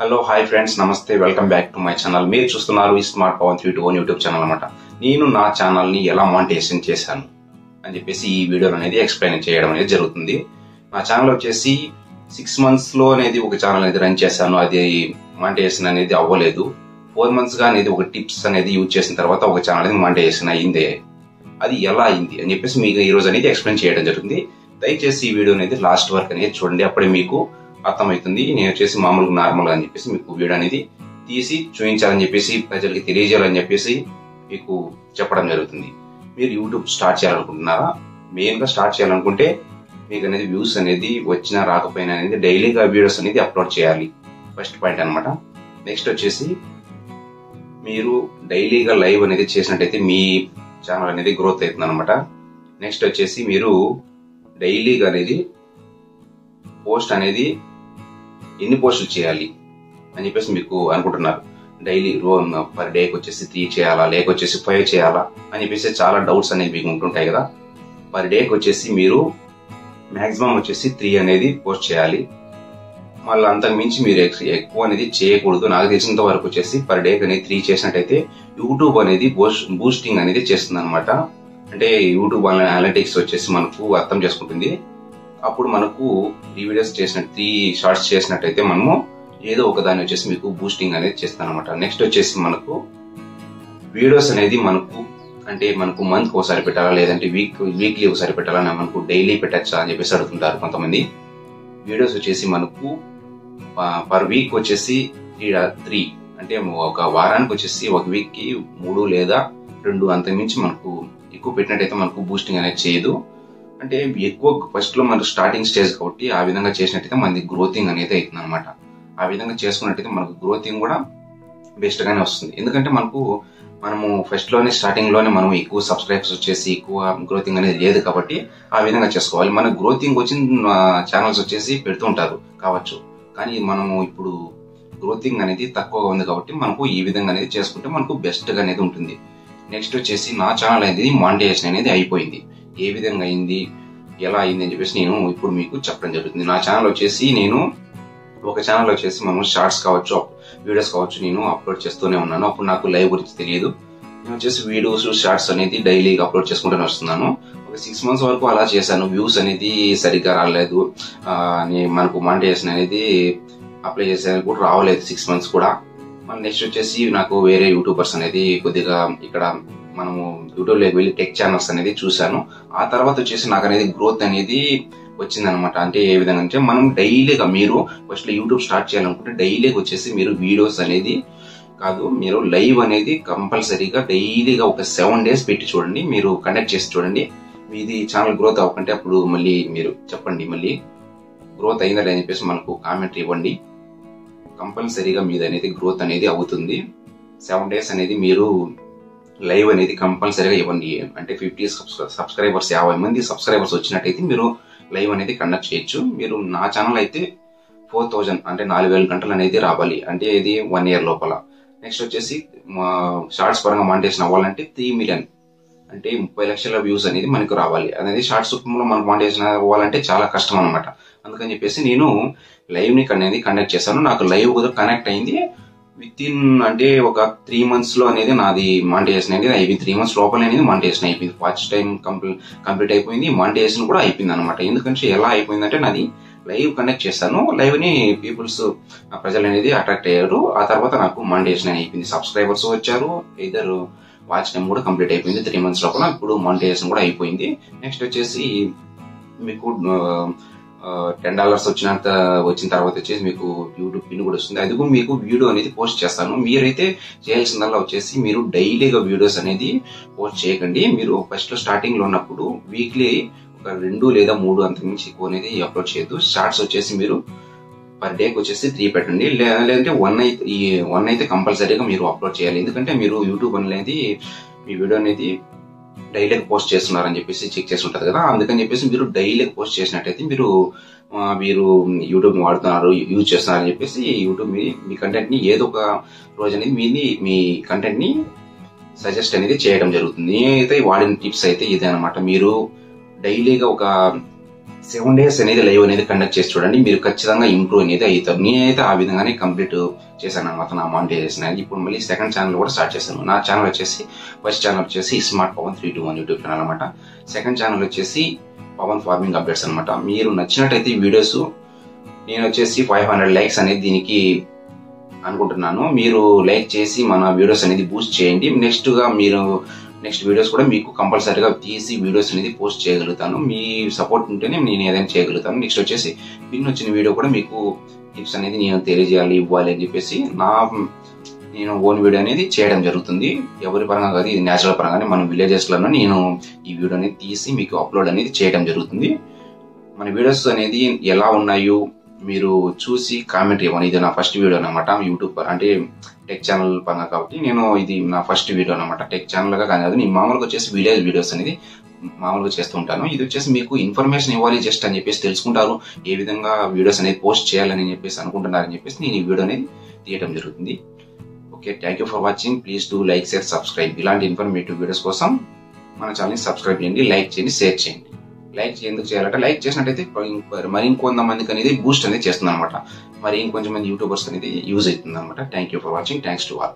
Hello hi friends, నమస్తే, welcome back to my channel. మీరు చూస్తున్నారు ఈ స్మార్ట్ పవన్ 321 యూట్యూబ్ ఛానల్ అనమాట. నేను నా ఛానల్ ని ఎలా మానిటైజేషన్ చేశాను అని చెప్పేసి ఈ వీడియోలో అనేది ఎక్స్ప్లెయిన్ చేయడం అనేది జరుగుతుంది. నా ఛానల్ వచ్చేసి 6 months లో అనేది ఒక ఛానల్ అనేది రన్ చేశాను. అది మానిటైజేషన్ అనేది అవ్వలేదు. 4 months గా అనేది ఒక టిప్స్ అనేది యూజ్ చేసిన తర్వాత ఒక ఛానల్ అనేది మానిటైజేషన్ అయింది. అది ఎలా అయింది అని చెప్పేసి మీకు ఈ రోజు అనేది ఎక్స్ప్లెయిన్ చేయడం జరుగుతుంది. దయచేసి ఈ వీడియో అనేది లాస్ట్ వరకు అనేది చూడండి, అప్పుడే మీకు అర్థమవుతుంది. నేను వచ్చేసి మామూలుగా నార్మల్ గా అని చెప్పేసి మీకు వీడియో అనేది తీసి చూపించాలని చెప్పేసి ప్రజలకి తెలియజేయాలని చెప్పేసి మీకు చెప్పడం జరుగుతుంది. మీరు యూట్యూబ్ స్టార్ట్ చేయాలనుకుంటున్నారా? మెయిన్ గా స్టార్ట్ చేయాలనుకుంటే మీకు అనేది వ్యూస్ అనేది వచ్చినా రాకపోయినా అనేది డైలీగా వీడియోస్ అనేది అప్లోడ్ చేయాలి. ఫస్ట్ పాయింట్ అనమాట. నెక్స్ట్ వచ్చేసి మీరు డైలీగా లైవ్ అనేది చేసినట్టయితే మీ ఛానల్ అనేది గ్రోత్ అవుతుంది అనమాట. నెక్స్ట్ వచ్చేసి మీరు డైలీగా అనేది పోస్ట్ అనేది ఎన్ని పోస్టులు చేయాలి అని చెప్పేసి మీకు అనుకుంటున్నారు. డైలీ పర్ డేకి వచ్చేసి 3 చేయాలా, లేకొచ్చేసి 5 చేయాలా అని చెప్పేసి చాలా డౌట్స్ అనేవి మీకు ఉంటుంటాయి కదా. పర్ డేకి వచ్చేసి మీరు మాక్సిమం వచ్చేసి 3 అనేది పోస్ట్ చేయాలి. మళ్ళీ అంతకు మించి మీరు ఎక్కువ అనేది చేయకూడదు. నాకు తెలిసినంత వరకు వచ్చేసి పర్ డేకి అనేది 3 చేసినట్టయితే యూట్యూబ్ అనేది బూస్టింగ్ అనేది చేస్తుంది అనమాట. అంటే యూట్యూబ్ అనలిటిక్స్ వచ్చేసి మనకు అర్థం చేసుకుంటుంది. అప్పుడు మనకు 3 వీడియోస్ చేసినట్టు 3 షార్ట్స్ చేసినట్టయితే మనము ఏదో ఒక దాన్ని వచ్చేసి మీకు బూస్టింగ్ అనేది చేస్తాను అనమాట. నెక్స్ట్ వచ్చేసి మనకు వీడియోస్ అనేది మనకు మంత్ ఒకసారి పెట్టాలా, లేదంటే వీక్లీ ఒకసారి పెట్టాలా, మనకు డైలీ పెట్టచ్చా అని చెప్పేసి అడుగుతుంటారు కొంతమంది. వీడియోస్ వచ్చేసి మనకు పర్ వీక్ వచ్చేసి 3 అంటే ఒక వారానికి వచ్చేసి ఒక వీక్ కి 3 లేదా 2 అంతకుమించి మనకు ఎక్కువ పెట్టినట్టయితే మనకు బూస్టింగ్ అనేది చేయదు. అంటే ఎక్కువ ఫస్ట్ లో మనకు స్టార్టింగ్ స్టేజ్ కాబట్టి ఆ విధంగా చేసినట్టయితే మనది గ్రోతింగ్ అనేది అవుతుంది అనమాట. ఆ విధంగా చేసుకున్నట్టయితే మనకు గ్రోతింగ్ కూడా బెస్ట్ గానే వస్తుంది. ఎందుకంటే మనము ఫస్ట్ లోనే స్టార్టింగ్ లోనే మనం ఎక్కువ సబ్స్క్రైబర్స్ వచ్చేసి ఎక్కువ గ్రోతింగ్ అనేది లేదు కాబట్టి ఆ విధంగా చేసుకోవాలి. మన గ్రోతింగ్ వచ్చిన ఛానల్స్ వచ్చేసి పెడుతూ ఉంటారు కావచ్చు, కానీ మనము ఇప్పుడు గ్రోతింగ్ అనేది తక్కువగా ఉంది కాబట్టి మనకు ఈ విధంగా అనేది చేసుకుంటే మనకు బెస్ట్ గా అనేది ఉంటుంది. నెక్స్ట్ వచ్చేసి నా ఛానల్ అనేది మానిటైజేషన్ అనేది అయిపోయింది. ఏ విధంగా అయింది, ఎలా అయింది అని చెప్పేసి నేను ఇప్పుడు మీకు చెప్పడం జరుగుతుంది. నా ఛానల్ వచ్చేసి ఒక ఛానల్ వచ్చేసి మనం షార్ట్స్ కావచ్చు, వీడియోస్ కావచ్చు నేను అప్లోడ్ చేస్తూనే ఉన్నాను. అప్పుడు నాకు లైవ్ గురించి తెలియదు. నేను వచ్చేసి వీడియోస్ షార్ట్స్ అనేది డైలీగా అప్లోడ్ చేసుకుంటూనే వస్తున్నాను. ఒక 6 months వరకు అలా చేశాను. వ్యూస్ అనేది సరిగ్గా రాలేదు. మనకు మానిటైజేషన్ అనేది అప్లై చేసేది కూడా రావలేదు 6 months కూడా. నెక్స్ట్ వచ్చేసి నాకు వేరే యూట్యూబర్స్ అనేది కొద్దిగా ఇక్కడ మనము యూట్యూబ్ లోకి వెళ్ళి టెక్ ఛానల్స్ అనేది చూశాను. ఆ తర్వాత వచ్చేసి నాకు అనేది గ్రోత్ అనేది వచ్చిందనమాట. అంటే ఏ విధంగా అంటే మనం డైలీగా మీరు ఫస్ట్ యూట్యూబ్ స్టార్ట్ చేయాలనుకుంటే డైలీగా వచ్చేసి మీరు వీడియోస్ అనేది కాదు, మీరు లైవ్ అనేది కంపల్సరీగా డైలీగా ఒక 7 days పెట్టి చూడండి. మీరు కండక్ట్ చేసి చూడండి. మీది ఛానల్ గ్రోత్ అవ్వకంటే అప్పుడు మళ్ళీ మీరు చెప్పండి, మళ్ళీ గ్రోత్ అయిందా అని చెప్పేసి మనకు కామెంట్ ఇవ్వండి. కంపల్సరీగా మీది అనేది గ్రోత్ అనేది అవుతుంది. 7 days అనేది మీరు లైవ్ అనేది కంపల్సరీగా ఇవ్వండి. అంటే 50 సబ్స్క్రైబర్స్ 50 మంది సబ్స్క్రైబర్స్ వచ్చినట్టయితే మీరు లైవ్ అనేది కండక్ట్ చేయొచ్చు. మీరు నా ఛానల్ అయితే 4000 అంటే 4000 గంటలు అనేది రావాలి. అంటే ఇది 1 year లోపల. నెక్స్ట్ వచ్చేసి షార్ట్స్ పరంగా మానిటైజేషన్ అవ్వాలంటే 3 million అంటే 30 లక్షల వ్యూస్ అనేది మనకు రావాలి. అనేది షార్ట్స్ రూపంలో మనకు మానిటైజేషన్ అవ్వాలంటే చాలా కష్టం అనమాట. అందుకని చెప్పేసి నేను లైవ్ ని అనేది కండక్ట్ చేశాను. నాకు లైవ్ కూడా కనెక్ట్ అయింది. అంటే ఒక 3 months లో అనేది నాది మానిటైజేషన్ అనేది అయిపోయింది. 3 months లోపల అనేది మానిటైజేషన్ అయిపోయింది. వాచ్ టైం కంప్లీట్ అయిపోయింది. మానిటైజేషన్ కూడా అయిపోయింది అనమాట. ఎందుకంటే ఎలా అయిపోయిందంటే నాది లైవ్ కండక్ట్ చేశాను. లైవ్ ని ప్రజలు అనేది అట్రాక్ట్ అయ్యారు. ఆ తర్వాత నాకు మానిటైజేషన్ అయిపోయింది. సబ్స్క్రైబర్స్ వచ్చారు. ఇద్దరు వాచ్ టైం కూడా కంప్లీట్ అయిపోయింది 3 months లోపల. ఇప్పుడు మానిటైజేషన్ కూడా అయిపోయింది. నెక్స్ట్ వచ్చేసి మీకు $10 వచ్చిన తర్వాత వచ్చేసి మీకు యూట్యూబ్ పిన్ కూడా వస్తుంది. అది కూడా మీకు వీడియో అనేది పోస్ట్ చేస్తాను. మీరైతే చేయాల్సిందల్లా వచ్చేసి మీరు డైలీగా వీడియోస్ అనేది పోస్ట్ చేయకండి. మీరు ఫస్ట్ లో స్టార్టింగ్ లో ఉన్నప్పుడు వీక్లీ ఒక 2 లేదా 3 అంతకుమించి ఎక్కువ అనేది అప్లోడ్ చేయొద్దు. షార్ట్స్ వచ్చేసి మీరు పర్ డేకి వచ్చేసి 3 పెట్టండి. లేదంటే 1 అయితే కంపల్సరీగా మీరు అప్లోడ్ చేయాలి. ఎందుకంటే మీరు యూట్యూబ్ అనేది మీ వీడియో అనేది డైలీగా పోస్ట్ చేస్తున్నారని చెప్పేసి చెక్ చేసి ఉంటది కదా. అందుకని చెప్పేసి మీరు డైలీగా పోస్ట్ చేసినట్టయితే మీరు యూట్యూబ్ ని వాడుతున్నారు, యూజ్ చేస్తున్నారని చెప్పేసి యూట్యూబ్ మీ కంటెంట్ ని ఏదో ఒక రోజు అనేది మీ కంటెంట్ ని సజెస్ట్ అనేది చేయడం జరుగుతుంది. నేనైతే వాడిన టిప్స్ అయితే ఇదే అనమాట. మీరు డైలీగా ఒక 7 days అనేది లైవ్ అనేది కండక్ట్ చేసి చూడండి, మీరు ఖచ్చితంగా ఇంప్రూవ్ అనేది అవుతారు. నేనైతే ఆ విధంగానే కంప్లీట్ చేశాను అనమాట నా మానిటైజేషన్ అనేది. ఇప్పుడు మళ్ళీ సెకండ్ ఛానల్ కూడా స్టార్ట్ చేశాను. నా ఛానల్ వచ్చేసి ఫస్ట్ ఛానల్ వచ్చేసి స్మార్ట్ పవన్ 321 యూట్యూబ్ ఛానల్ అనమాట. సెకండ్ ఛానల్ వచ్చేసి పవన్ ఫార్మింగ్ అప్డేట్స్ అనమాట. మీరు నచ్చినట్టయితే ఈ వీడియోస్, నేను వచ్చేసి 500 లైక్స్ అనేది దీనికి అనుకుంటున్నాను. మీరు లైక్ చేసి మన వీడియోస్ అనేది బూస్ట్ చేయండి. నెక్స్ట్ వీడియోస్ కూడా మీకు కంపల్సరీగా తీసి వీడియోస్ అనేది పోస్ట్ చేయగలుగుతాను. మీ సపోర్ట్ ఉంటేనే నేను ఏదైనా చేయగలుగుతాను. నెక్స్ట్ వచ్చేసి పిన్ వచ్చిన వీడియో కూడా మీకు టిప్స్ అనేది నేను తెలియజేయాలి, ఇవ్వాలి అని చెప్పేసి నేను ఓన్ వీడియో అనేది చేయడం జరుగుతుంది. ఎవరి పరంగా కాదు, ఇది నేచురల్ పరంగానే మన విలేజెస్ లోనే నేను ఈ వీడియో అనేది తీసి మీకు అప్లోడ్ అనేది చేయడం జరుగుతుంది. మన వీడియోస్ అనేది ఎలా ఉన్నాయో మీరు చూసి కామెంట్ ఇవ్వండి. ఇది నా ఫస్ట్ వీడియో అనమాట. యూట్యూబ్ అంటే టెక్ ఛానల్ పరంగా కాబట్టి ఇది నా ఫస్ట్ వీడియో అనమాట. టెక్ ఛానల్ గా కాదు, నేను మామూలుగా వచ్చేసి విలేజ్ వీడియోస్ అనేది మామూలుగా చేస్తూ ఉంటాను. ఇది వచ్చేసి మీకు ఇన్ఫర్మేషన్ ఇవ్వాలి జస్ట్ అని చెప్పేసి, తెలుసుకుంటారు ఏ విధంగా వీడియోస్ అనేది పోస్ట్ చేయాలని చెప్పేసి అనుకుంటున్నారని చెప్పేసి నేను ఈ వీడియో అనేది తీయడం జరుగుతుంది. Okay, thank you for watching. Please do like, share, subscribe. ఇలాంటి ఇన్ఫర్మేటివ్ వీడియోస్ కోసం మన ఛానల్ని సబ్స్క్రైబ్ చేయండి, లైక్ చేయండి, షేర్ చేయండి. లైక్ ఎందుకు చేయాలంటే, లైక్ చేసినట్టయితే మరి ఇంకొంతమందికి అనేది బూస్ట్ అనేది చేస్తుంది అనమాట. మరి ఇంకొంచెం మంది యూట్యూబర్స్ అనేది యూజ్ అవుతుంది అనమాట. Thank you for watching. Thanks to all.